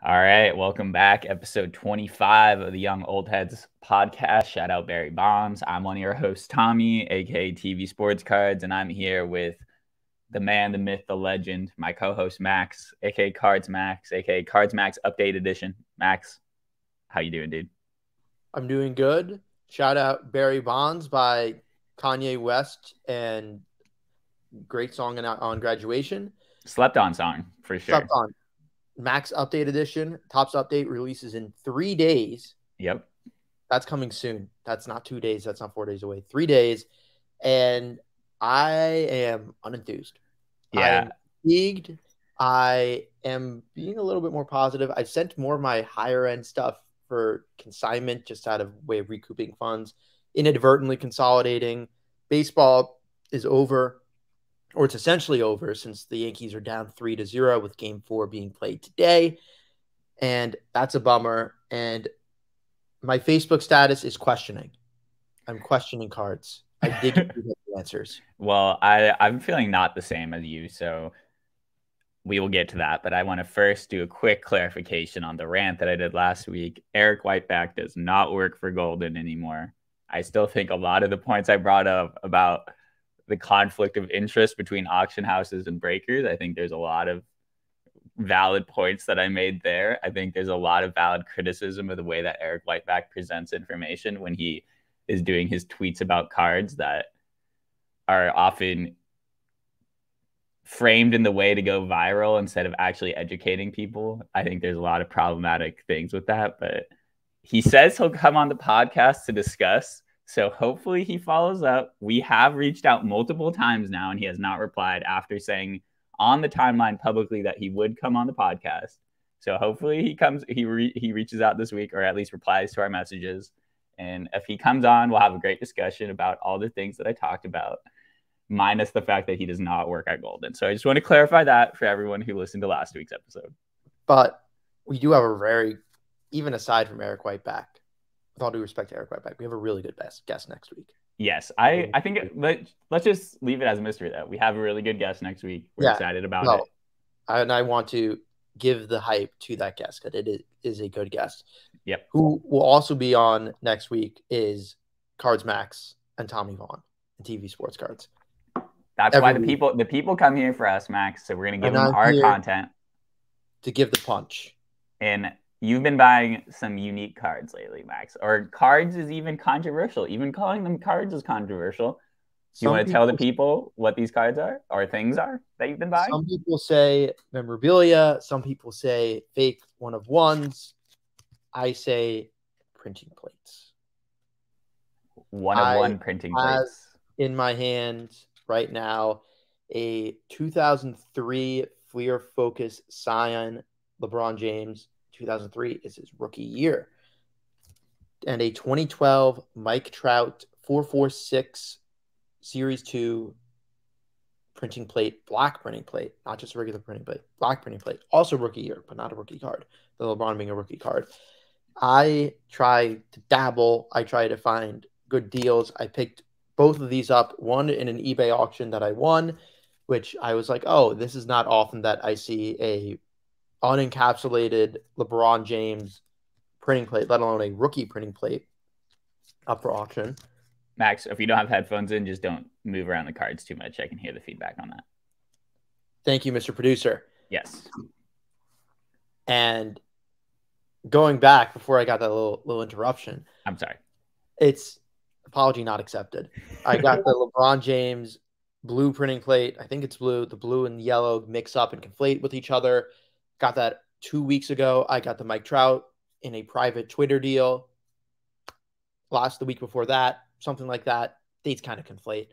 All right, welcome back. Episode 25 of the Young Old Heads podcast. Shout out Barry Bonds. I'm one of your hosts, Tommy, aka TV Sports Cards, and I'm here with the man, the myth, the legend, my co-host Max, aka Cards Max, aka Cards Max Update Edition. Max, how you doing, dude? I'm doing good. Shout out Barry Bonds by Kanye West and great song on Graduation. Slept on song for sure. Slept on. Max Update Edition. Topps Update releases in 3 days. Yep. That's coming soon. That's not 2 days. That's not 4 days away. 3 days. And I am unenthused. Yeah. I am fatigued. I am being a little bit more positive. I've sent more of my higher end stuff for consignment just out of way of recouping funds, inadvertently consolidating. Baseball is over, or it's essentially over, since the Yankees are down 3-0 with Game 4 being played today. And that's a bummer. And my Facebook status is questioning. I'm questioning cards. I dig into the answers. Well, I'm feeling not the same as you, so we will get to that. But I want to first do a quick clarification on the rant that I did last week. Eric Whiteback does not work for Golden anymore. I still think a lot of the points I brought up about the conflict of interest between auction houses and breakers, I think there's a lot of valid points that I made there. I think there's a lot of valid criticism of the way that Eric Whiteback presents information when he is doing his tweets about cards that are often framed in the way to go viral instead of actually educating people. I think there's a lot of problematic things with that, but he says he'll come on the podcast to discuss. So hopefully he follows up. We have reached out multiple times now, and he has not replied after saying on the timeline publicly that he would come on the podcast. So hopefully he comes, he reaches out this week, or at least replies to our messages. And if he comes on, we'll have a great discussion about all the things that I talked about, minus the fact that he does not work at Golden. So I just want to clarify that for everyone who listened to last week's episode. But we do have a very, even aside from Eric Whiteback, with all due respect to Eric Whiteback, we have a really good guest next week. Yes, I think let's just leave it as a mystery, though. We have a really good guest next week. We're excited about it. And I want to give the hype to that guest, because it is a good guest. Yep. Who will also be on next week is Cards Max and Tommy Vaughn and TV Sports Cards. That's why the people come here for us, Max. So we're going to give them our content to give the punch. And you've been buying some unique cards lately, Max. Or cards is even controversial. Even calling them cards is controversial. Do you want to tell the people what these cards are or things are that you've been buying? Some people say memorabilia. Some people say fake one of ones. I say printing plates. One of one printing plates. In my hand right now, a 2003 Fleer Focus Scion LeBron James. 2003 is his rookie year. And a 2012 Mike Trout 446 Series 2 printing plate, black printing plate, not just a regular printing plate, black printing plate. Also rookie year, but not a rookie card. The LeBron being a rookie card. I try to dabble. I try to find good deals. I picked both of these up, one in an eBay auction that I won, which I was like, oh, this is not often that I see a unencapsulated LeBron James printing plate, let alone a rookie printing plate, up for auction. Max, if you don't have headphones in, just don't move around the cards too much. I can hear the feedback on that. Thank you, Mr. Producer. Yes. And going back before I got that little interruption. I'm sorry. It's apology not accepted. I got the LeBron James blue printing plate. I think it's blue. The blue and yellow mix up and conflate with each other. Got that 2 weeks ago. I got the Mike Trout in a private Twitter deal. The week before that, something like that. Dates kind of conflate.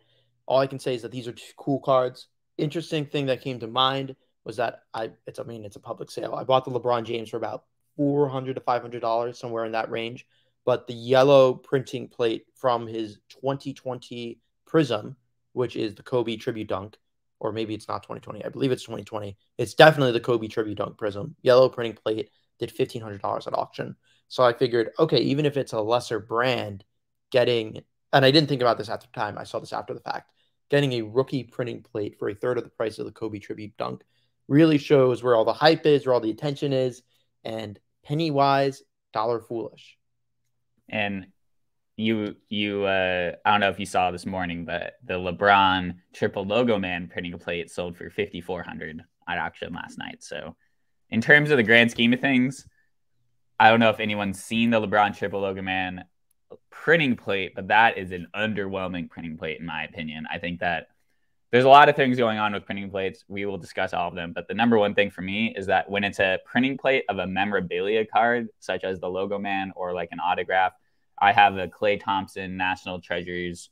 All I can say is that these are two cool cards. Interesting thing that came to mind was that it's a public sale. I bought the LeBron James for about $400 to $500, somewhere in that range. But the yellow printing plate from his 2020 Prism, which is the Kobe Tribute Dunk, or maybe it's not 2020. I believe it's 2020. It's definitely the Kobe Tribute Dunk Prism. Yellow printing plate did $1,500 at auction. So I figured, okay, even if it's a lesser brand, and I didn't think about this at the time. I saw this after the fact. Getting a rookie printing plate for a third of the price of the Kobe Tribute Dunk really shows where all the hype is, where all the attention is. and penny wise, dollar foolish. And I don't know if you saw this morning, but the LeBron triple logo man printing plate sold for 5,400 at auction last night. So in terms of the grand scheme of things, I don't know if anyone's seen the LeBron triple logo man printing plate, but that is an underwhelming printing plate in my opinion. I think that there's a lot of things going on with printing plates. We will discuss all of them, but the number one thing for me is that when it's a printing plate of a memorabilia card, such as the logo man or like an autograph, I have a Klay Thompson National Treasures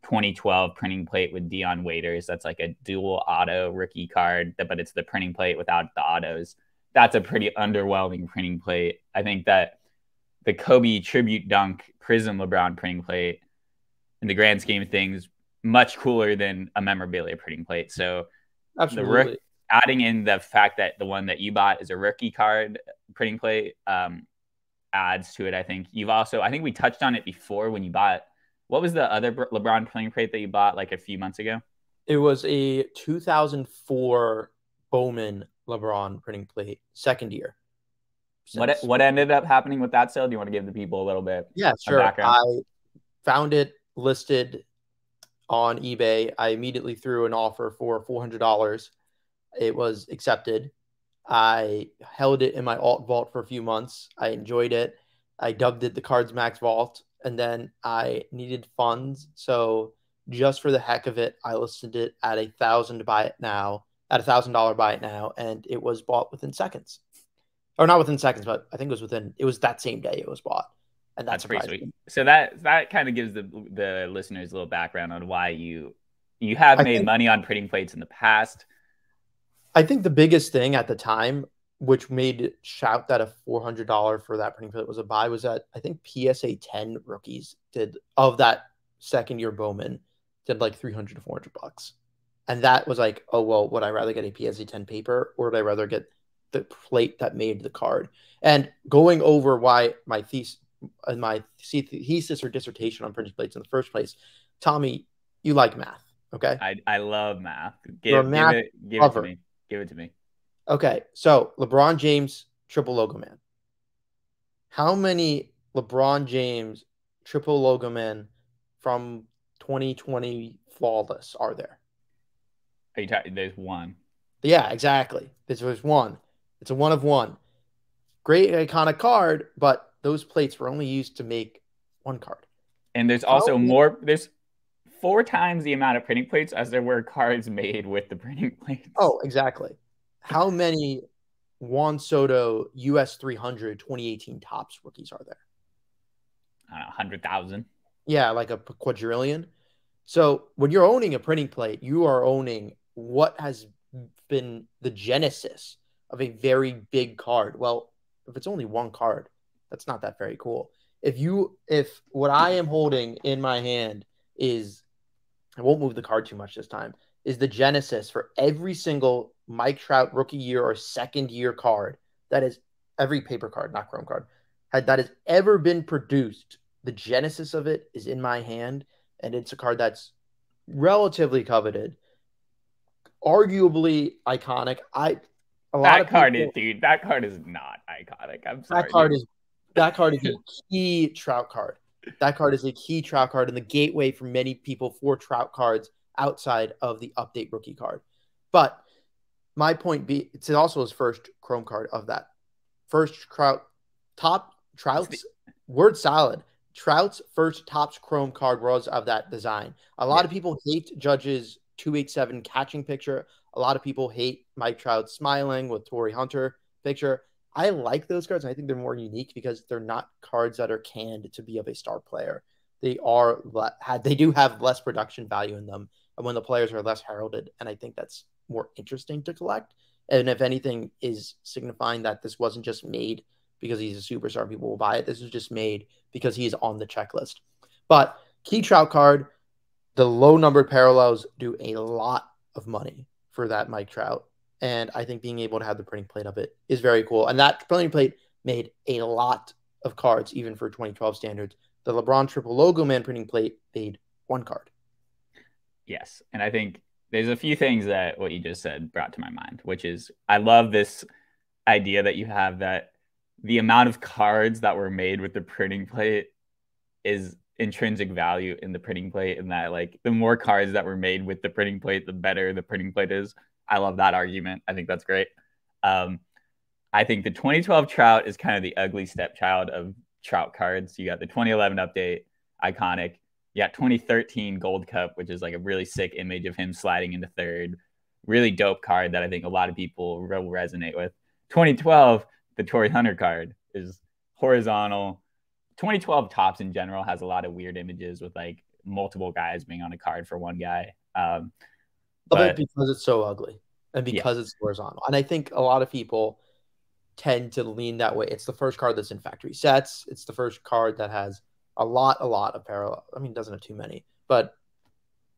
2012 printing plate with Dion Waiters. That's like a dual auto rookie card, but it's the printing plate without the autos. That's a pretty underwhelming printing plate. I think that the Kobe tribute dunk Prism LeBron printing plate, in the grand scheme of things, much cooler than a memorabilia printing plate. So absolutely, adding in the fact that the one that you bought is a rookie card printing plate adds to it. I think we touched on it before when you bought, what was the other LeBron printing plate that you bought like a few months ago? It was a 2004 Bowman LeBron printing plate, second year. What ended up happening with that sale? Do you want to give the people a little bit of background? I found it listed on eBay. I immediately threw an offer for $400. It was accepted. I held it in my alt vault for a few months. I enjoyed it. I dubbed it the Cards Max Vault, and then I needed funds. So just for the heck of it, I listed it at $1,000 to buy it now, at $1,000 buy it now, and it was bought within seconds. Or not within seconds, but I think it was that same day it was bought. And that's pretty sweet. So that kind of gives the listeners a little background on why you have made money on printing plates in the past. I think the biggest thing at the time, which made it shout that a $400 for that printing plate was a buy, was that I think PSA 10 rookies did, of that second year Bowman, did like $300 to $400. And that was like, oh, well, would I rather get a PSA 10 paper, or would I rather get the plate that made the card? And going over why my thesis or dissertation on printing plates in the first place, Tommy, you like math, okay? I love math. Give it to me. Give it to me. Okay, so LeBron James triple logo man. How many LeBron James triple logo men from 2020 flawless are there? Are you talking? There's one. Yeah, exactly. There's one. It's a one of one. Great iconic card, but those plates were only used to make one card. And there's also more. There's 4 times the amount of printing plates as there were cards made with the printing plates. Oh, exactly. How many Juan Soto US 300 2018 Topps rookies are there? I don't know, 100,000. Yeah, like a quadrillion. So when you're owning a printing plate, you are owning what has been the genesis of a very big card. Well, if it's only one card, that's not that very cool. If what I am holding in my hand is, I won't move the card too much this time, is the genesis for every single Mike Trout rookie year or second year card, that is every paper card, not chrome card, that has ever been produced. The genesis of it is in my hand, and it's a card that's relatively coveted, arguably iconic. That card is not iconic. I'm sorry. That card is a key Trout card. That card is a key Trout card and the gateway for many people for Trout cards outside of the update rookie card. But my point be, it's also his first chrome card of that. First Trout's word salad. Trout's first Topps chrome card was of that design. A lot of people hate Judge's 287 catching picture. A lot of people hate Mike Trout smiling with Torrey Hunter picture. I like those cards. I think they're more unique because they're not cards that are canned to be of a star player. They do have less production value in them, and when the players are less heralded, and I think that's more interesting to collect. And if anything is signifying that this wasn't just made because he's a superstar, people will buy it. This was just made because he's on the checklist. But key Trout card, the low numbered parallels do a lot of money for that Mike Trout. And I think being able to have the printing plate of it is very cool. And that printing plate made a lot of cards, even for 2012 standards. The LeBron triple logo man printing plate made one card. Yes. And I think there's a few things that what you just said brought to my mind, which is I love this idea that you have that the amount of cards that were made with the printing plate is intrinsic value in the printing plate, and that like the more cards that were made with the printing plate, the better the printing plate is. I love that argument. I think that's great. I think the 2012 Trout is kind of the ugly stepchild of Trout cards. You got the 2011 update, iconic. You got 2013 Gold Cup, which is like a really sick image of him sliding into third. Really dope card that I think a lot of people will resonate with. 2012, the Torrey Hunter card is horizontal. 2012 Topps in general has a lot of weird images with like multiple guys being on a card for one guy. But because it's so ugly and because it's horizontal. And I think a lot of people tend to lean that way. It's the first card that's in factory sets. It's the first card that has a lot of parallel. I mean, it doesn't have too many, but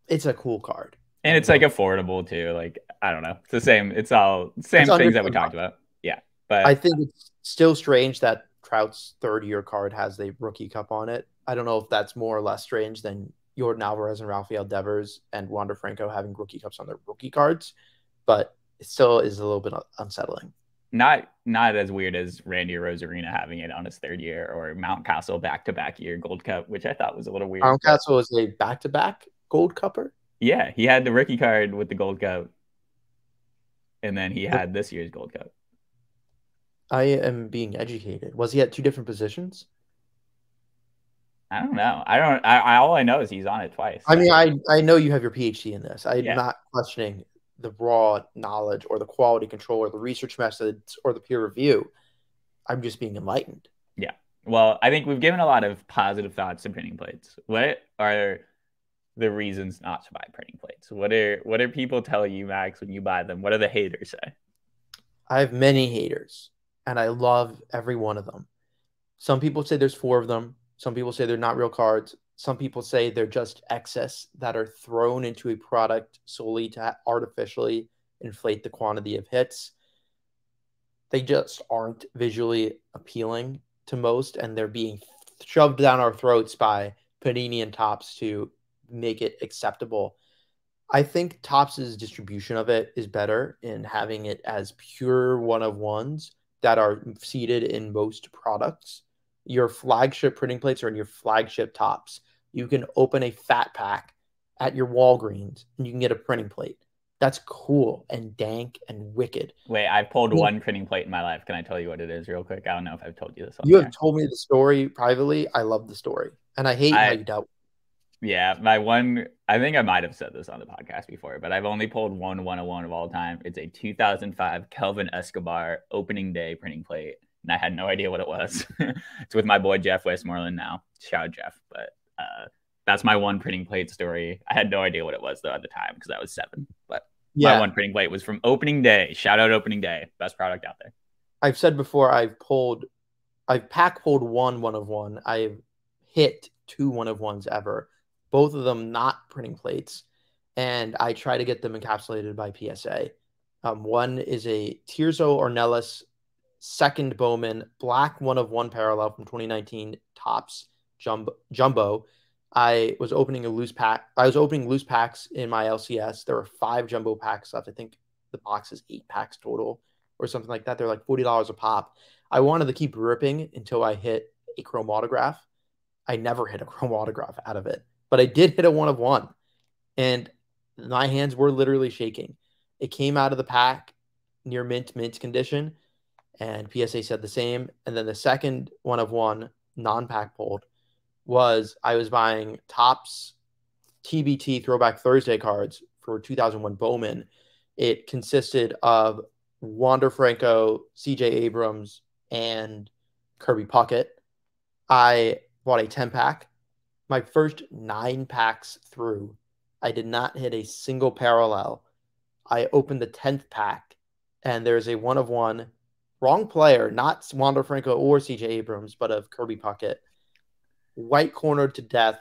it's a cool card. And it's like affordable too. Like, I don't know. It's the same. It's all same things that we talked about. Yeah. But I think it's still strange that Trout's third-year card has the rookie cup on it. I don't know if that's more or less strange than Jordan Alvarez and Rafael Devers and Wander Franco having rookie cups on their rookie cards, but it still is a little bit unsettling. Not as weird as Randy Rosarina having it on his third year, or Mountcastle back-to-back year Gold Cup, which I thought was a little weird. Mountcastle was a back-to-back Gold Cupper? Yeah, he had the rookie card with the Gold Cup, and then he had this year's Gold Cup. I am being educated. Was he at two different positions? I don't know. All I know is he's on it twice. I mean, I know you have your PhD in this. I'm not questioning the raw knowledge or the quality control or the research methods or the peer review. I'm just being enlightened. Yeah. Well, I think we've given a lot of positive thoughts to printing plates. What are the reasons not to buy printing plates? What are people telling you, Max, when you buy them? What do the haters say? I have many haters, and I love every one of them. Some people say there's 4 of them. Some people say they're not real cards. Some people say they're just excess that are thrown into a product solely to artificially inflate the quantity of hits. They just aren't visually appealing to most, and they're being shoved down our throats by Panini and Topps to make it acceptable. I think Topps' distribution of it is better in having it as pure one-of-ones that are seeded in most products. Your flagship printing plates are in your flagship Topps. You can open a fat pack at your Walgreens and you can get a printing plate. That's cool and dank and wicked. Wait, I've pulled one printing plate in my life. Can I tell you what it is real quick? I don't know if I've told you this. You have told me the story privately. I love the story. And I hate how you dealt with it. Yeah, I think I might have said this on the podcast before, but I've only pulled one 101 of all time. It's a 2005 Kelvin Escobar opening day printing plate, and I had no idea what it was. It's with my boy Jeff Westmoreland now. Shout out Jeff. But that's my one printing plate story. I had no idea what it was, though, at the time because I was 7. But my one printing plate was from opening day. Shout out opening day. Best product out there. I've said before, I've pack pulled one of one. I've hit 2 1-of-1s ever. Both of them not printing plates, and I try to get them encapsulated by PSA. One is a Tirso Ornelas second Bowman black 1-of-1 parallel from 2019 Topps Jumbo. I was opening loose packs in my LCS. There were 5 jumbo packs left. I think the box is 8 packs total or something like that. They're like $40 a pop. I wanted to keep ripping until I hit a chrome autograph. I never hit a chrome autograph out of it. But I did hit a 1-of-1, and my hands were literally shaking. It came out of the pack near mint condition, and PSA said the same. And then the second 1-of-1 non-pack pulled was I was buying Topps TBT Throwback Thursday cards for 2001 Bowman. It consisted of Wander Franco, CJ Abrams, and Kirby Puckett. I bought a 10-pack. My first 9 packs through, I did not hit a single parallel. I opened the 10th pack, and there's a 1-of-1, wrong player, not Wander Franco or CJ Abrams, but of Kirby Puckett. White cornered to death,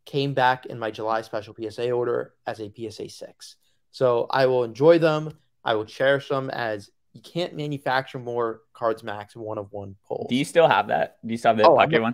came back in my July special PSA order as a PSA 6. So I will enjoy them. I will cherish them, as you can't manufacture more cards max 1-of-1 pulls. Do you still have that? Do you still have the Puckett one?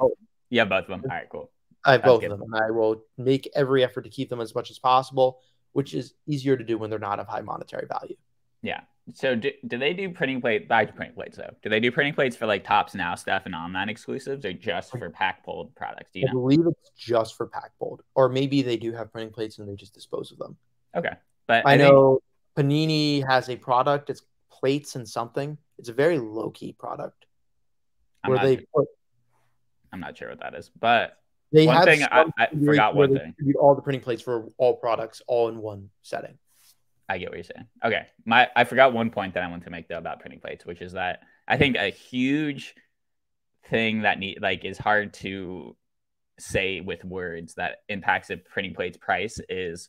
Yeah, both of them. All right, cool. I have both of them, and I will make every effort to keep them as much as possible, which is easier to do when they're not of high monetary value. Yeah. So do they do printing plate back to printing plates though? Do they do printing plates for like Tops Now stuff and online exclusives, or just for pack pulled products? Do you I know? believe it's just for pack pulled, or maybe they do have printing plates and they just dispose of them. Okay, but I I think know Panini has a product. It's plates and something. It's a very low key product I'm where not I'm not sure what that is. But they one have thing some I configuration forgot where one they thing. distribute all the printing plates for all products all in one setting. I get what you're saying. Okay, I forgot one point that I want to make though about printing plates, which is that I think a huge thing that is hard to say with words that impacts a printing plate's price is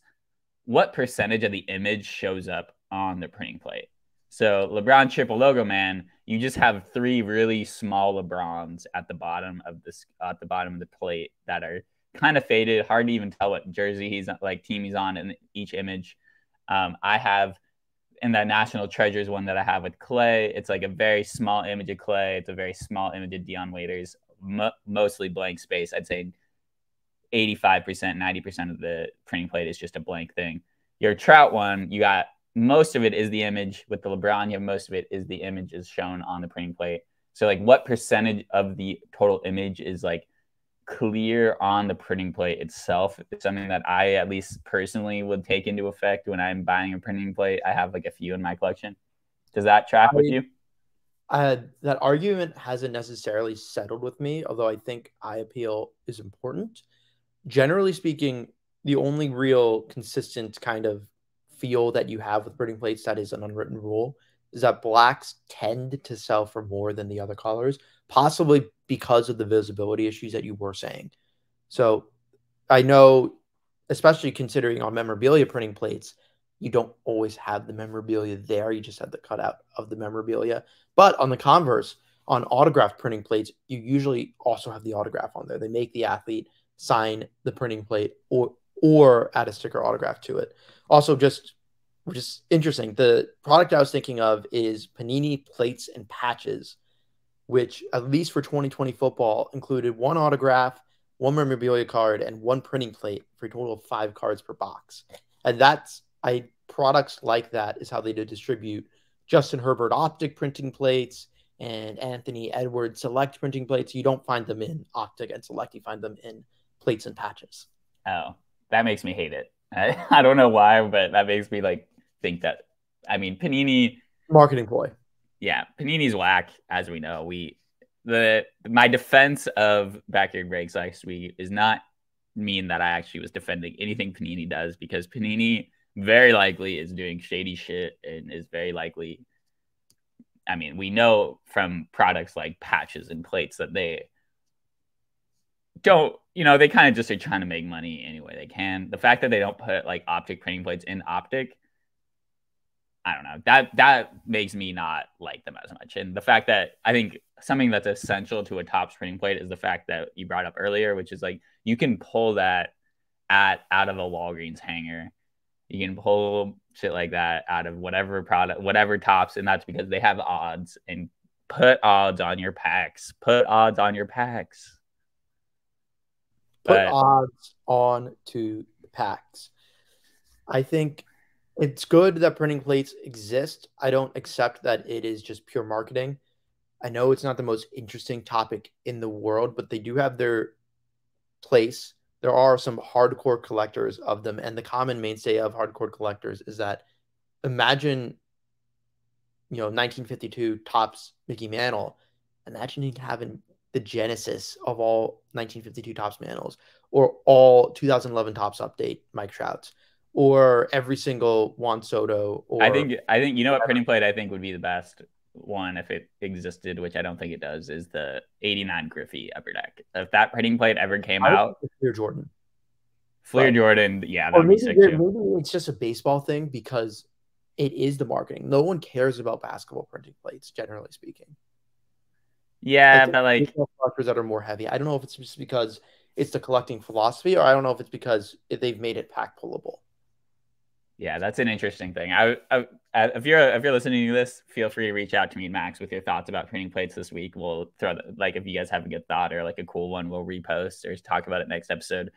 what percentage of the image shows up on the printing plate. So LeBron triple logo man, you just have three really small LeBrons at the bottom of the plate that are kind of faded, hard to even tell what jersey he's like team he's on in each image. I have in that National Treasures one that I have with Clay, it's like a very small image of Clay. It's a very small image of Dion Waiters, mostly blank space. I'd say 85%, 90% of the printing plate is just a blank thing. Your Trout one, you got most of it is the image. With the LeBron, you have most of it is the image is shown on the printing plate. So like what percentage of the total image is like clear on the printing plate itself? It's something that I at least personally would take into effect when I'm buying a printing plate. I have like a few in my collection. Does that track with you? That argument hasn't necessarily settled with me, although I think eye appeal is important. Generally speaking, the only real consistent kind of feel that you have with printing plates that is an unwritten rule is that blacks tend to sell for more than the other colors, possibly because of the visibility issues that you were saying. So I know, especially considering on memorabilia printing plates, you don't always have the memorabilia there. You just have the cutout of the memorabilia. But on the converse, on autograph printing plates, you usually also have the autograph on there. They make the athlete sign the printing plate or add a sticker autograph to it. Also, just which is interesting. The product I was thinking of is Panini plates and patches, which at least for 2020 football included one autograph, one memorabilia card, and one printing plate for a total of 5 cards per box. And that's products like that is how they distribute Justin Herbert optic printing plates and Anthony Edwards select printing plates. You don't find them in optic and select. You find them in plates and patches. Oh, that makes me hate it. I don't know why, but that makes me like think that. I mean, Panini Marketing ploy. Yeah, Panini's whack, as we know. My defense of backyard breaks last week is not mean that I actually was defending anything Panini does, because Panini very likely is doing shady shit and is very likely. I mean, we know from products like patches and plates that they don't, they kind of just are trying to make money any way they can. The fact that they don't put like optic printing plates in optic, I don't know, that makes me not like them as much. And the fact that I think something that's essential to a Topps printing plate is the fact that you brought up earlier, which is like you can pull that out of a Walgreens hanger. You can pull shit like that out of whatever product, whatever Topps, and that's because they have odds. And put odds on your packs. Put odds on your packs. Put But odds on to the packs. I think it's good that printing plates exist. I don't accept that it is just pure marketing. I know it's not the most interesting topic in the world, but they do have their place. There are some hardcore collectors of them, and the common mainstay of hardcore collectors is that imagine, 1952 Topps Mickey Mantle. Imagine having the genesis of all 1952 Topps Mantles, or all 2011 Topps Update Mike Trouts, or every single Juan Soto, or I think what whatever. printing plate I think would be the best one if it existed, which I don't think it does, is the '89 Griffey Upper Deck. If that printing plate ever came I would out, think Clear Jordan, Fleer but Jordan, yeah, that or would be maybe sick too. maybe it's just a baseball thing because it is the marketing. No one cares about basketball printing plates, generally speaking. Yeah, It's but like, baseball collectors that are more heavy. I don't know if it's just because it's the collecting philosophy, or I don't know if it's because they've made it pack pullable. yeah, that's an interesting thing. If you're listening to this, feel free to reach out to me and Max with your thoughts about printing plates this week. We'll like if you guys have a good thought or like a cool one, we'll repost or talk about it next episode.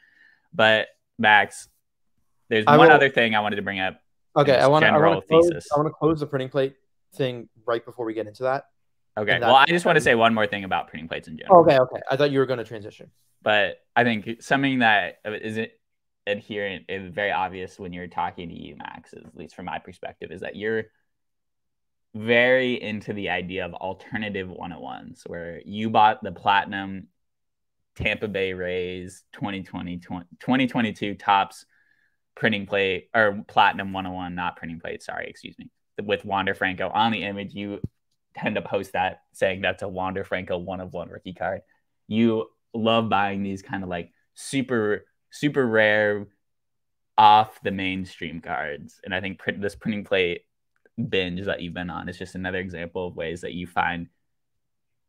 But Max, there's I one will. other thing I wanted to bring up in Okay, this I want general to close. I thesis. want to close the printing plate thing right before we get into that. Okay. Well, I just want to say one more thing about printing plates in general. Okay. I thought you were going to transition. But I think something that isn't adherent and very obvious when you're talking to you, Max, at least from my perspective, is that you're very into the idea of alternative 101s, where you bought the platinum Tampa Bay Rays 2022 Topps printing plate, or platinum 101, not printing plate, sorry, excuse me, with Wander Franco on the image. You tend to post that saying that's a Wander Franco 1/1 rookie card. You love buying these kind of like super rare off the mainstream cards. And I think this printing plate binge that you've been on is just another example of ways that you find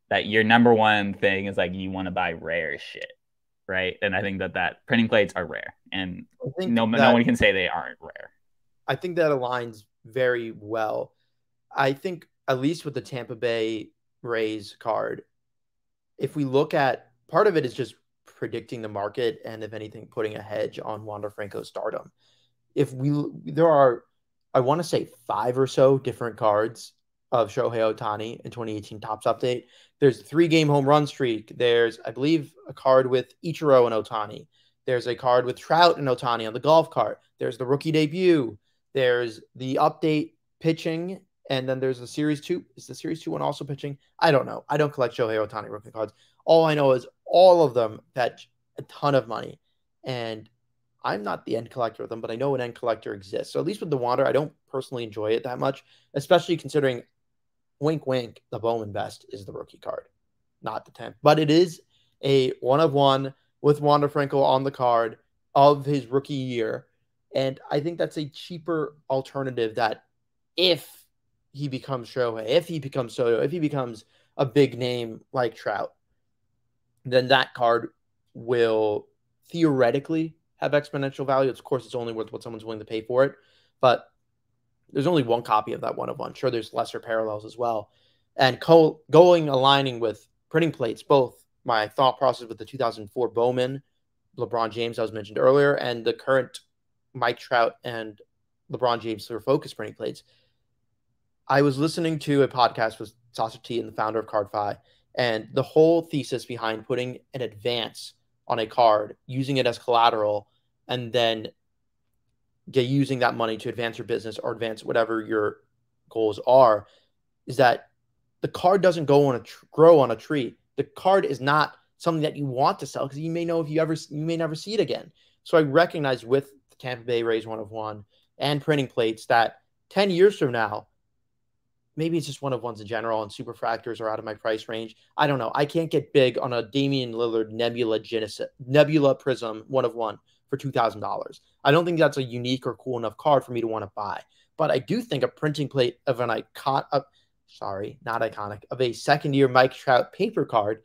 that your number one thing is like you want to buy rare shit, right? And I think that printing plates are rare, and no one can say they aren't rare. I think that aligns very well. I think at least with the Tampa Bay Rays card, if we look at, part of it is just predicting the market and, if anything, putting a hedge on Wander Franco's stardom. There are, I want to say, 5 or so different cards of Shohei Ohtani in 2018 Topps Update. There's a 3-game home run streak. There's, I believe, a card with Ichiro and Ohtani. There's a card with Trout and Ohtani on the golf cart. There's the rookie debut. There's the update pitching. And then there's the Series 2. Is the Series 2 one also pitching? I don't know. I don't collect Shohei Ohtani rookie cards. All I know is all of them fetch a ton of money. And I'm not the end collector of them, but I know an end collector exists. So at least with the Wander, I don't personally enjoy it that much, especially considering, wink, wink, the Bowman best is the rookie card, not the 10th. But it is a 1/1 with Wander Franco on the card of his rookie year. And I think that's a cheaper alternative that if he becomes Shohei, if he becomes Soto, if he becomes a big name like Trout, then that card will theoretically have exponential value. Of course, it's only worth what someone's willing to pay for it, but there's only one copy of that 1/1. Sure, there's lesser parallels as well. And aligning with printing plates, both my thought process with the 2004 Bowman, LeBron James, I was mentioned earlier, and the current Mike Trout and LeBron James for focus printing plates. I was listening to a podcast with Sasha T and the founder of CardFi, and the whole thesis behind putting an advance on a card, using it as collateral, and then using that money to advance your business or advance whatever your goals are, is that the card doesn't grow on a tree. The card is not something that you want to sell because you may never see it again. So I recognize with the Tampa Bay Rays 1/1 and printing plates that 10 years from now, maybe it's just 1/1s in general and superfractors are out of my price range. I don't know. I can't get big on a Damian Lillard Nebula Prism 1/1 for $2,000. I don't think that's a unique or cool enough card for me to want to buy. But I do think a printing plate of an of a second-year Mike Trout paper card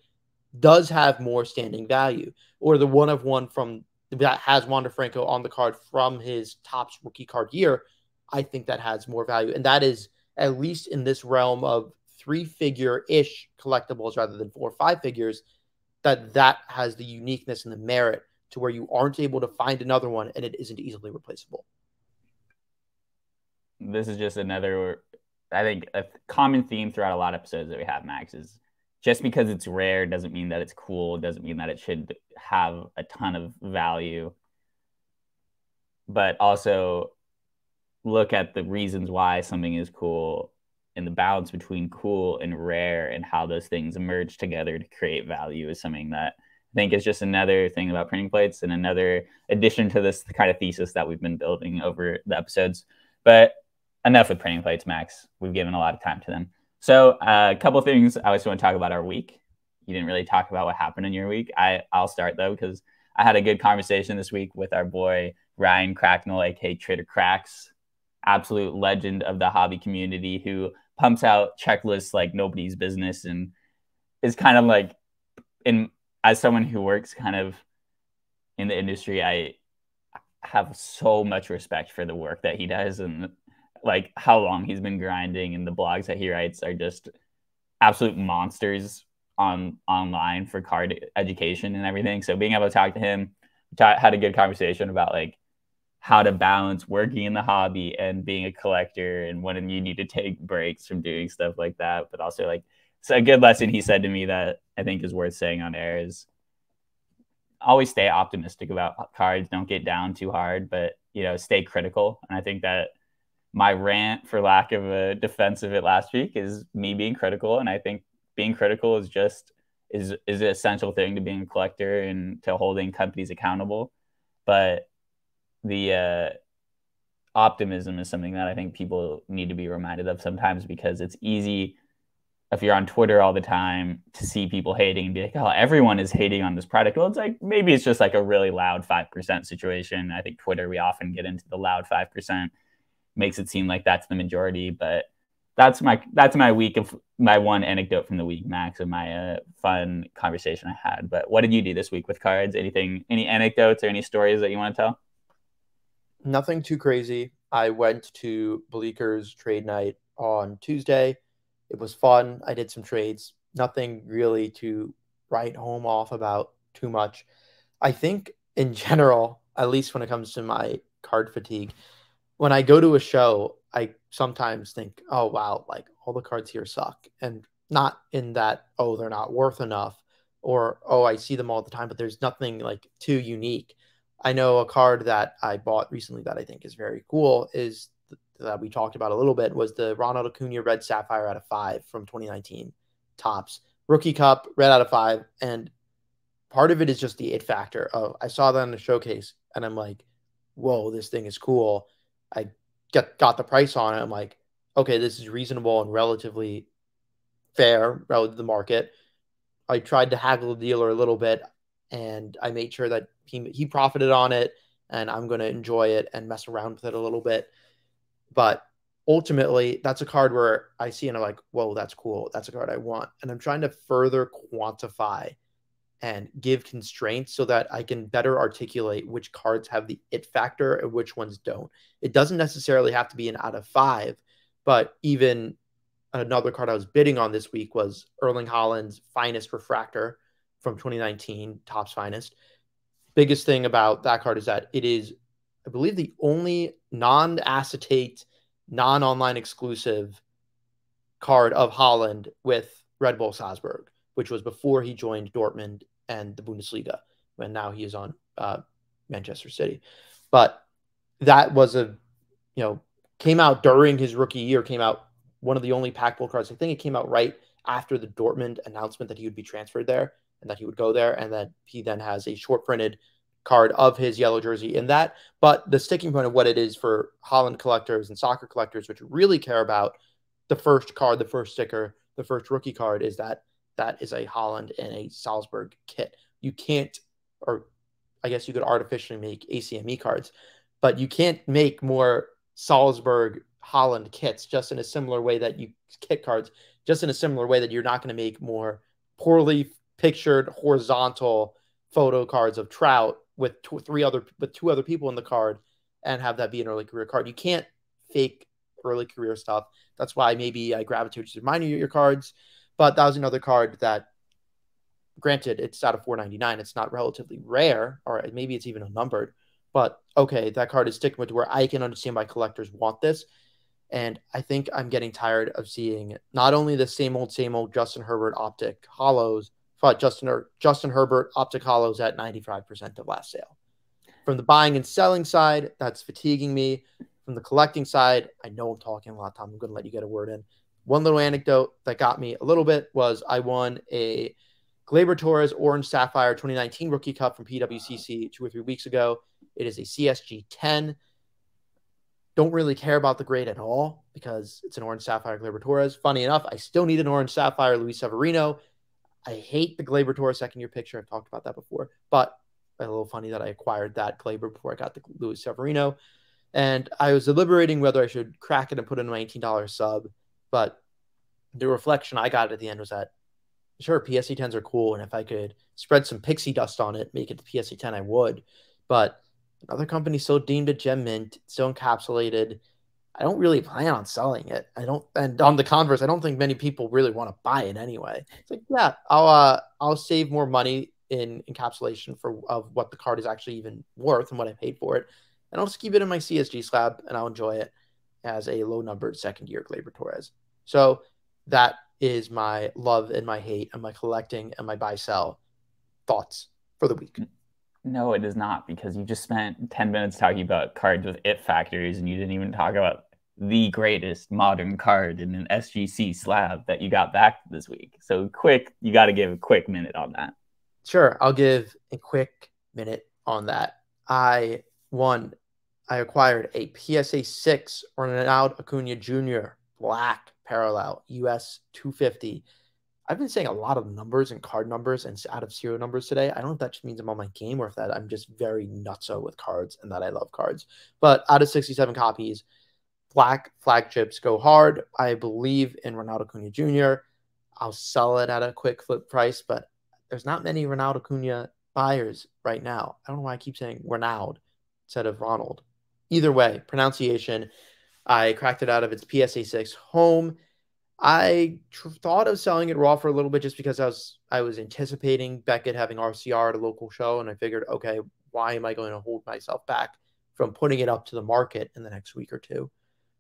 does have more standing value. Or the 1/1 from that has Wander Franco on the card from his Topps rookie card year, I think that has more value. And that is, at least in this realm of 3-figure-ish collectibles rather than 4 or 5 figures, that has the uniqueness and the merit to where you aren't able to find another one and it isn't easily replaceable. This is just another, I think, a common theme throughout a lot of episodes that we have, Max, is just because it's rare doesn't mean that it's cool, doesn't mean that it should have a ton of value. But also look at the reasons why something is cool and the balance between cool and rare and how those things merge together to create value is something that I think is just another thing about printing plates and another addition to this kind of thesis that we've been building over the episodes. But enough with printing plates, Max. We've given a lot of time to them. So a couple of things I just want to talk about our week. You didn't really talk about what happened in your week. I'll start, though, because I had a good conversation this week with our boy Ryan Cracknell, aka Trader Cracks, absolute legend of the hobby community, who pumps out checklists like nobody's business and is kind of like, as someone who works kind of in the industry, I have so much respect for the work that he does and like how long he's been grinding, and the blogs that he writes are just absolute monsters online for card education and everything. So being able to talk to him, had a good conversation about like how to balance working in the hobby and being a collector, and when you need to take breaks from doing stuff like that. But also, like, so a good lesson he said to me that I think is worth saying on air is always stay optimistic about cards. Don't get down too hard, but stay critical. And I think that my rant, for lack of a defense of it last week, is me being critical. And I think being critical is an essential thing to being a collector and to holding companies accountable. But the optimism is something that I think people need to be reminded of sometimes, because it's easy if you're on Twitter all the time to see people hating and be like, oh, everyone is hating on this product. Well, it's like, maybe it's just like a really loud 5% situation. I think Twitter, we often get into the loud 5%, makes it seem like that's the majority. But that's my week of my one anecdote from the week, Max, of my fun conversation I had. But what did you do this week with cards? Any anecdotes or any stories that you want to tell? Nothing too crazy. I went to Bleeker's trade night on Tuesday. It was fun. I did some trades. Nothing really to write home off about too much. I think in general, at least when it comes to my card fatigue, when I go to a show, I sometimes think, oh, wow, like all the cards here suck. And not in that, oh, they're not worth enough, or, oh, I see them all the time, but there's nothing like too unique. I know a card that I bought recently that I think is very cool is that we talked about a little bit was the Ronald Acuna Red Sapphire out of 5 from 2019 Tops Rookie Cup, red out of 5. And part of it is just the it factor of I saw that in the showcase and I'm like, whoa, this thing is cool. I got the price on it. I'm like, okay, this is reasonable and relatively fair relative to the market. I tried to haggle the dealer a little bit and I made sure that he profited on it and I'm going to enjoy it and mess around with it a little bit. But ultimately, that's a card where I see and I'm like, whoa, that's cool. That's a card I want. And I'm trying to further quantify and give constraints so that I can better articulate which cards have the it factor and which ones don't. It doesn't necessarily have to be an out of 5, but even another card I was bidding on this week was Erling Haaland's Finest Refractor from 2019, Topps Finest. Biggest thing about that card is that it is, I believe, the only non-acetate, non-online exclusive card of Haaland with Red Bull Salzburg, which was before he joined Dortmund and the Bundesliga, when now he is on Manchester City. But that was came out during his rookie year, came out one of the only pack pull cards. I think it came out right after the Dortmund announcement that he would be transferred there and that he would go there, and that he then has a short printed card of his yellow jersey in that. But the sticking point of what it is for Haaland collectors and soccer collectors, which really care about the first card, the first sticker, the first rookie card, is that is a Haaland and a Salzburg kit. You can't, or I guess you could artificially make ACME cards, but you can't make more Salzburg Haaland kits just in a similar way that you kit cards, just in a similar way that you're not going to make more poorly pictured horizontal photo cards of Trout with two other people in the card and have that be an early career card. You can't fake early career stuff. That's why maybe I gravitate to remind you of your cards. But that was another card that, granted, it's out of 499. It's not relatively rare, or maybe it's even unnumbered. But okay, that card is sticking with where I can understand why collectors want this. And I think I'm getting tired of seeing not only the same old Justin Herbert optic hollows, but Justin Herbert optic hollows at 95% of last sale. From the buying and selling side, that's fatiguing me. From the collecting side, I know I'm talking a lot, Tom. I'm going to let you get a word in. One little anecdote that got me a little bit was I won a Gleyber Torres Orange Sapphire 2019 Rookie Cup from PWCC 2 or 3 weeks ago. It is a CSG 10. Don't really care about the grade at all because it's an Orange Sapphire Gleyber Torres. Funny enough, I still need an Orange Sapphire Luis Severino. I hate the Gleyber Torres second-year picture. I've talked about that before. But a little funny that I acquired that Gleyber before I got the Luis Severino. And I was deliberating whether I should crack it and put in an $18 sub. But the reflection I got at the end was that, sure, PSE 10s are cool. And if I could spread some pixie dust on it, make it the PSE 10, I would. But another company still deemed it gem mint, still encapsulated. I don't really plan on selling it. And on the converse, I don't think many people really want to buy it anyway. It's like, yeah, I'll save more money in encapsulation of what the card is actually even worth and what I paid for it. and I'll just keep it in my CSG slab, and I'll enjoy it as a low-numbered second-year Gleyber Torres. So that is my love and my hate and my collecting and my buy-sell thoughts for the week. No, it is not, because you just spent 10 minutes talking about cards with it factors, and you didn't even talk about the greatest modern card in an SGC slab that you got back this week. So you got to give a quick minute on that. Sure, I'll give a quick minute on that. I acquired a PSA 6 Ronald Acuna Jr. black parallel US 250. I've been saying a lot of numbers and card numbers and out of serial numbers today. I don't know if that just means I'm on my game or if that I'm just very nutso with cards and that I love cards. But out of 67 copies, black flagships go hard. I believe in Ronald Acuna Jr. I'll sell it at a quick flip price, but there's not many Ronald Acuna buyers right now. I don't know why I keep saying Ronald instead of Ronald. Either way, pronunciation. I cracked it out of its PSA 6 home. I thought of selling it raw for a little bit just because I was anticipating Beckett having RCR at a local show, and I figured, okay, why am I going to hold myself back from putting it up to the market in the next week or two?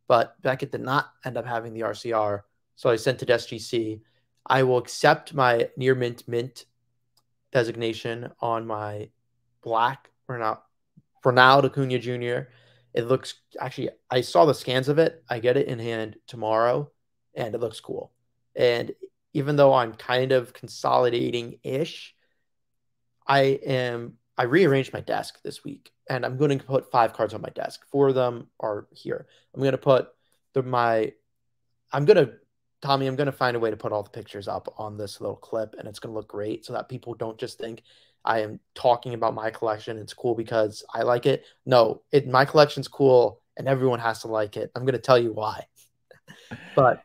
But Beckett did not end up having the RCR, so I sent it to SGC. I will accept my near mint designation on my black Ronald Acuna Jr. It looks, actually, I saw the scans of it. I get it in hand tomorrow, and it looks cool. And even though I'm kind of consolidating-ish, I rearranged my desk this week, and I'm going to put 5 cards on my desk. 4 of them are here. I'm going to put Tommy, I'm going to find a way to put all the pictures up on this little clip, and it's going to look great so that people don't just think I am talking about my collection. It's cool because I like it. No, my collection's cool, and everyone has to like it. I'm going to tell you why. But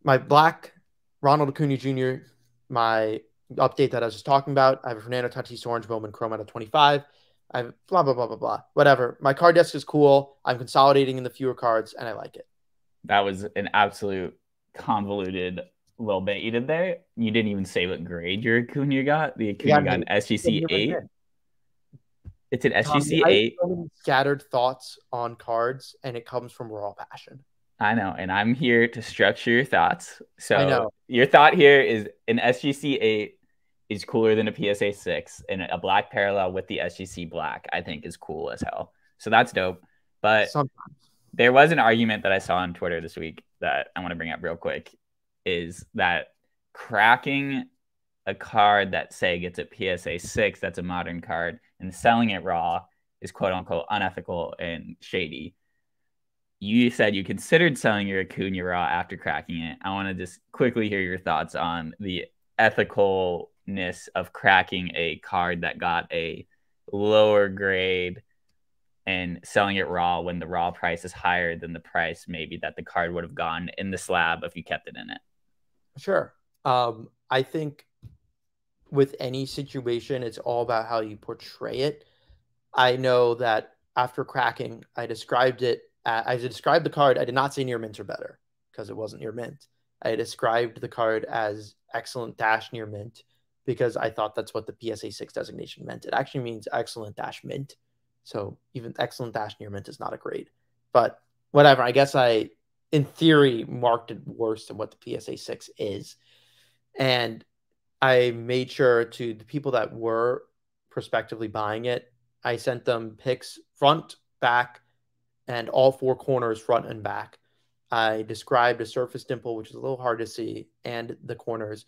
my black Ronald Acuna Jr., my update that I was just talking about, I have a Fernando Tatis Orange Bowman Chrome out of 25. I have blah, blah, blah, blah, blah. Whatever. My card desk is cool. I'm consolidating in the fewer cards, and I like it. That was an absolute convoluted little bit you did there. You didn't even say what grade your Acuna got. The Acuna got an SGC 8. It's an SGC 8. I have so many scattered thoughts on cards, and it comes from raw passion. I know, and I'm here to structure your thoughts. So your thought here is an SGC 8 is cooler than a PSA 6, and a black parallel with the SGC black, I think, is cool as hell. So that's dope. But sometimes there was an argument that I saw on Twitter this week that I want to bring up real quick, is that cracking a card that, say, gets a PSA 6, that's a modern card, and selling it raw is quote-unquote unethical and shady. You said you considered selling your Acuna raw after cracking it. I want to just quickly hear your thoughts on the ethicalness of cracking a card that got a lower grade and selling it raw when the raw price is higher than the price maybe that the card would have gone in the slab if you kept it in it. Sure. I think with any situation, it's all about how you portray it. I know that after cracking, I described the card. I did not say near mint or better because it wasn't near mint. I described the card as excellent dash near mint because I thought that's what the PSA 6 designation meant. It actually means excellent dash mint. So even excellent dash near mint is not a grade. But whatever, I guess I, in theory, marked it worse than what the PSA 6 is. And I made sure to the people that were prospectively buying it, I sent them pics front, back, and all 4 corners, front and back. I described a surface dimple, which is a little hard to see, and the corners.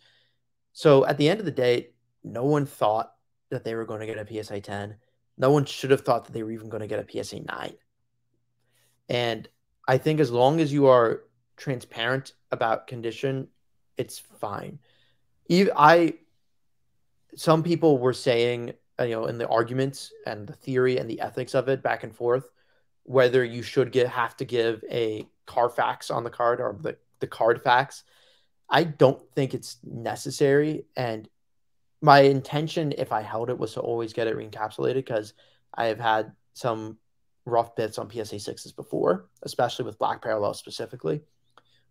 So at the end of the day, no one thought that they were going to get a PSA 10. No one should have thought that they were even going to get a PSA 9. And I think as long as you are transparent about condition, it's fine. Some people were saying, in the arguments and the theory and the ethics of it back and forth, whether you should have to give a Carfax on the card or the card fax. I don't think it's necessary. And my intention, if I held it, was to always get it re-encapsulated because I have had some rough bits on PSA 6s before, especially with black parallel specifically.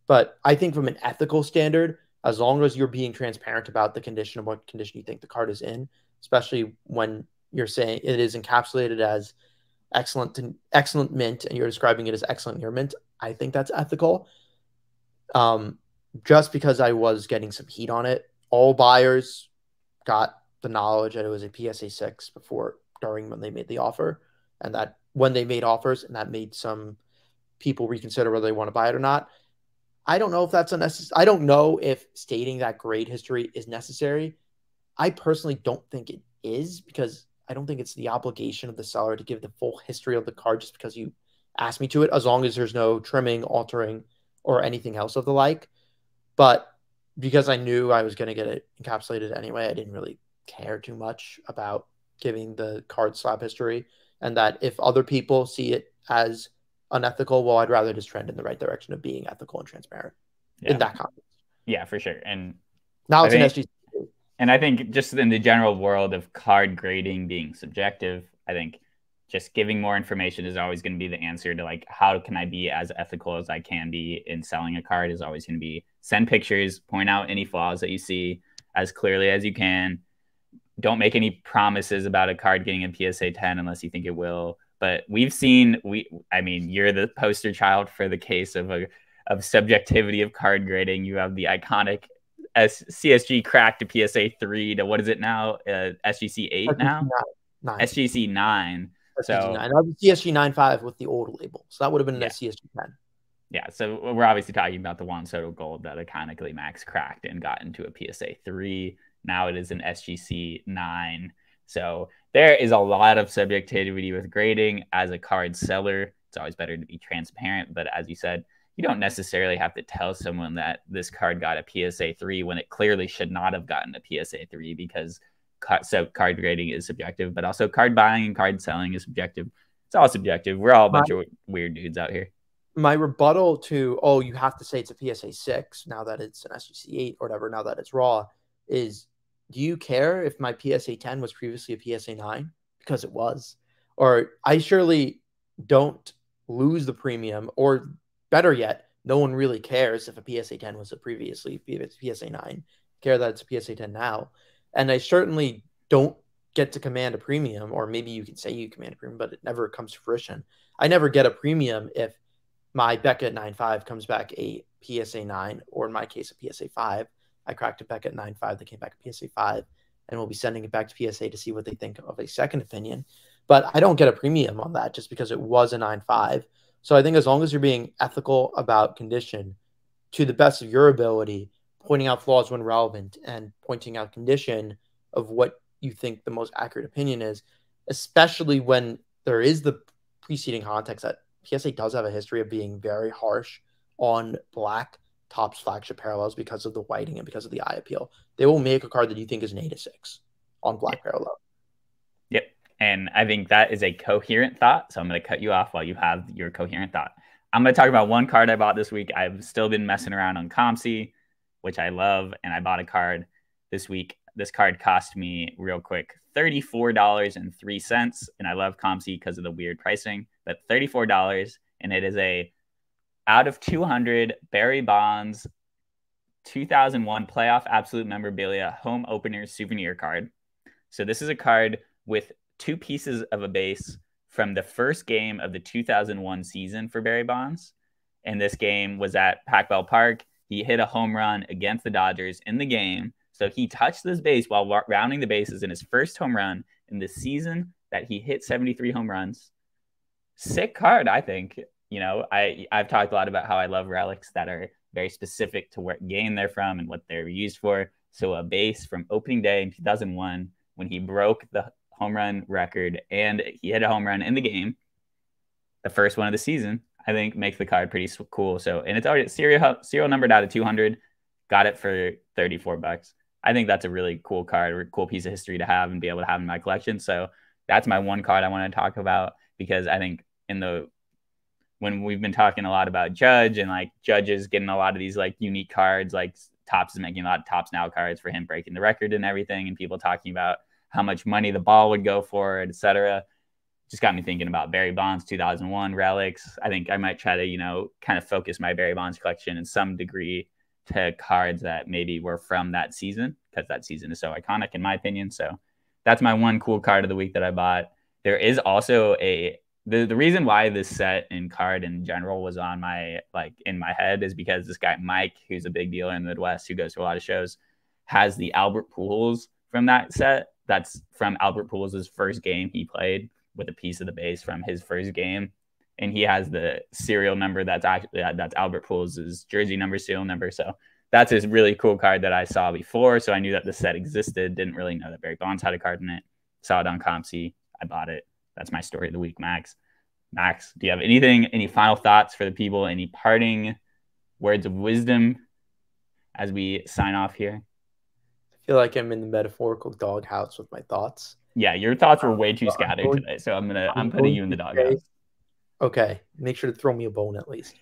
But I think from an ethical standard, as long as you're being transparent about the condition and what condition you think the card is in, especially when you're saying it is encapsulated as excellent mint, and you're describing it as excellent near mint, I think that's ethical. Just because I was getting some heat on it. All buyers got the knowledge that it was a PSA 6 during when they made the offer, and that when they made offers, and that made some people reconsider whether they want to buy it or not. I don't know if that's unnecessary. I don't know if stating that grade history is necessary. I personally don't think it is, because I don't think it's the obligation of the seller to give the full history of the card just because you asked me to it, as long as there's no trimming, altering, or anything else of the like. But because I knew I was going to get it encapsulated anyway, I didn't really care too much about giving the card slab history. And that if other people see it as unethical, well, I'd rather just trend in the right direction of being ethical and transparent in that context. Yeah, for sure. And now it's an SGC. And I think just in the general world of card grading being subjective, I think just giving more information is always going to be the answer to like, how can I be as ethical as I can be in selling a card is always going to be send pictures, point out any flaws that you see as clearly as you can. Don't make any promises about a card getting a PSA 10 unless you think it will. But we've seen, I mean, you're the poster child for the case of subjectivity of card grading. You have the iconic CSG cracked to PSA 3 to what is it now? SGC 8 now? 9. SGC 9. So 9. That was CSG 9.5 with the old label. So that would have been a CSG 10. Yeah, so we're obviously talking about the Juan Soto Gold that iconically Max cracked and got into a PSA 3. Now it is an SGC 9. So there is a lot of subjectivity with grading. As a card seller, it's always better to be transparent. But as you said, you don't necessarily have to tell someone that this card got a PSA 3 when it clearly should not have gotten a PSA 3, because card grading is subjective, but also card buying and card selling is subjective. It's all subjective. We're all a bunch of weird dudes out here. My rebuttal to, oh, you have to say it's a PSA 6 now that it's an SGC 8 or whatever, now that it's raw, is, do you care if my PSA 10 was previously a PSA 9? Because it was. Or I surely don't lose the premium, or better yet, no one really cares if a PSA 10 was a previously PSA 9. Care that it's a PSA 10 now. And I certainly don't get to command a premium, or maybe you can say you command a premium, but it never comes to fruition. I never get a premium if my Beckett 9.5 comes back a PSA 9, or in my case, a PSA 5. I cracked a Beckett 9.5 that came back a PSA 5, and we'll be sending it back to PSA to see what they think of a second opinion. But I don't get a premium on that just because it was a 9.5. So I think as long as you're being ethical about condition to the best of your ability, pointing out flaws when relevant, and pointing out condition of what you think the most accurate opinion is, especially when there is the preceding context that PSA does have a history of being very harsh on black Topps flagship parallels because of the whiting and because of the eye appeal. They will make a card that you think is an 8/6 on black parallel. Yep. And I think that is a coherent thought. So I'm going to cut you off while you have your coherent thought. I'm going to talk about one card I bought this week. I've still been messing around on ComC, which I love, and I bought a card this week. This card cost me, real quick, $34.03, and I love ComC because of the weird pricing, but $34, and it is a out of 200 Barry Bonds 2001 playoff absolute memorabilia home opener souvenir card. So this is a card with 2 pieces of a base from the first game of the 2001 season for Barry Bonds, and this game was at Pac-Bell Park. He hit a home run against the Dodgers in the game. So he touched this base while rounding the bases in his first home run in the season that he hit 73 home runs. Sick card, I think. You know, I've talked a lot about how I love relics that are very specific to what game they're from and what they're used for. So a base from opening day in 2001, when he broke the home run record and he hit a home run in the game, the first one of the season, I think makes the card pretty cool. So, and it's already serial numbered out of 200. Got it for $34. I think that's a really cool card, a cool piece of history to have and be able to have in my collection. So that's my one card I want to talk about, because I think when we've been talking a lot about Judge and like Judge's getting a lot of these like unique cards, like Topps is making a lot of Topps Now cards for him breaking the record and everything, and people talking about how much money the ball would go for, etc. Just got me thinking about Barry Bonds 2001 relics. I think I might try to, kind of focus my Barry Bonds collection in some degree to cards that maybe were from that season, because that season is so iconic in my opinion. So that's my one cool card of the week that I bought. There is also a the reason why this set and card in general was on my in my head is because this guy Mike, who's a big dealer in the Midwest, who goes to a lot of shows, has the Albert Pujols from that set. That's from Albert Pujols' first game he played with a piece of the base from his first game, and he has the serial number that's Albert Pujols' jersey number, serial number. So that's a really cool card that I saw before. So I knew that the set existed. Didn't really know that Barry Bonds had a card in it. Saw it on ComC. I bought it. That's my story of the week, Max. Max, do you have any final thoughts for the people? Any parting words of wisdom as we sign off here? I feel like I'm in the metaphorical doghouse with my thoughts. Yeah, your thoughts were way too scattered today, so I'm putting you in the doghouse. Okay, make sure to throw me a bone at least.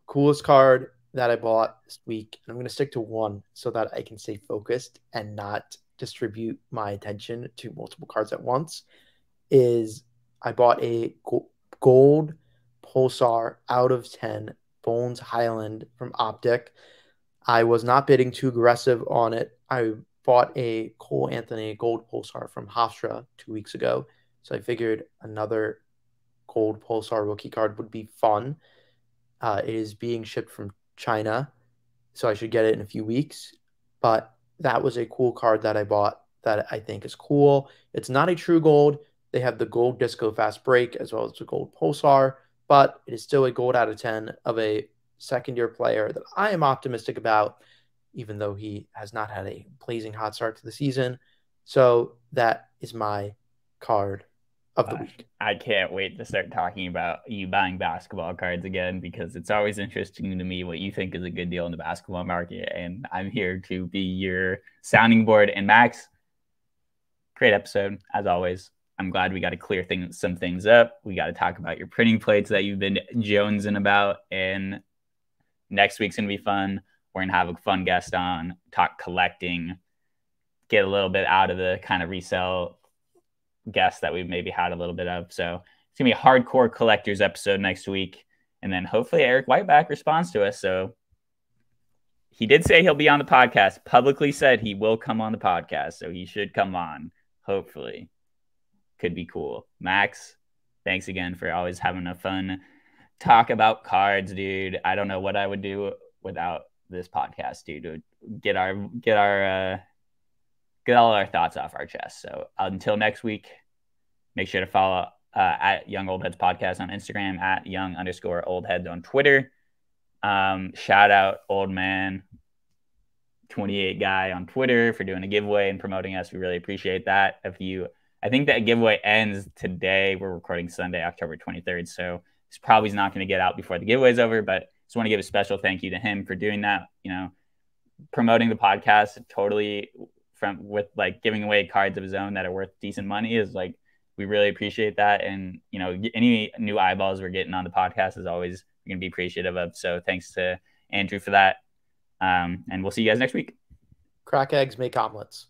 Coolest card that I bought this week, and I'm going to stick to one so that I can stay focused and not distribute my attention to multiple cards at once, is I bought a gold Pulsar out of 10 Bones Highland from Optic. I was not bidding too aggressive on it. I bought a Cole Anthony gold Pulsar from Hofstra 2 weeks ago, so I figured another gold Pulsar rookie card would be fun. It is being shipped from China, so I should get it in a few weeks. But that was a cool card that I bought that I think is cool. It's not a true gold. They have the gold Disco Fast Break as well as the gold Pulsar, but it is still a gold out of 10 of a second-year player that I am optimistic about, even though he has not had a blazing hot start to the season. So that is my card of the week. I can't wait to start talking about you buying basketball cards again, because it's always interesting to me what you think is a good deal in the basketball market, and I'm here to be your sounding board. And Max, great episode as always. I'm glad we got to clear some things up. We got to talk about your printing plates that you've been jonesing about, and next week's gonna be fun. We're gonna have a fun guest on, talk collecting, get a little bit out of the kind of resale guests that we've maybe had a little bit of. So it's gonna be a hardcore collectors episode next week, and then hopefully Eric Whiteback responds to us. So he did say he'll be on the podcast, publicly said he will come on the podcast, so he should come on, hopefully. Could be cool. Max, thanks again for always having a fun talk about cards, dude. I don't know what I would do without this podcast, dude, to get all our thoughts off our chest. So until next week, make sure to follow at Young Old Heads Podcast on Instagram, at young_oldheads on Twitter. Shout out Old Man 28 guy on Twitter for doing a giveaway and promoting us. We really appreciate that. I think that giveaway ends today. We're recording Sunday, October 23rd. So it's probably not going to get out before the giveaway is over, but just want to give a special thank you to him for doing that. Promoting the podcast totally with giving away cards of his own that are worth decent money is we really appreciate that. And, any new eyeballs we're getting on the podcast is always going to be appreciative of. So thanks to Andrew for that. And we'll see you guys next week. Crack eggs, make omelets.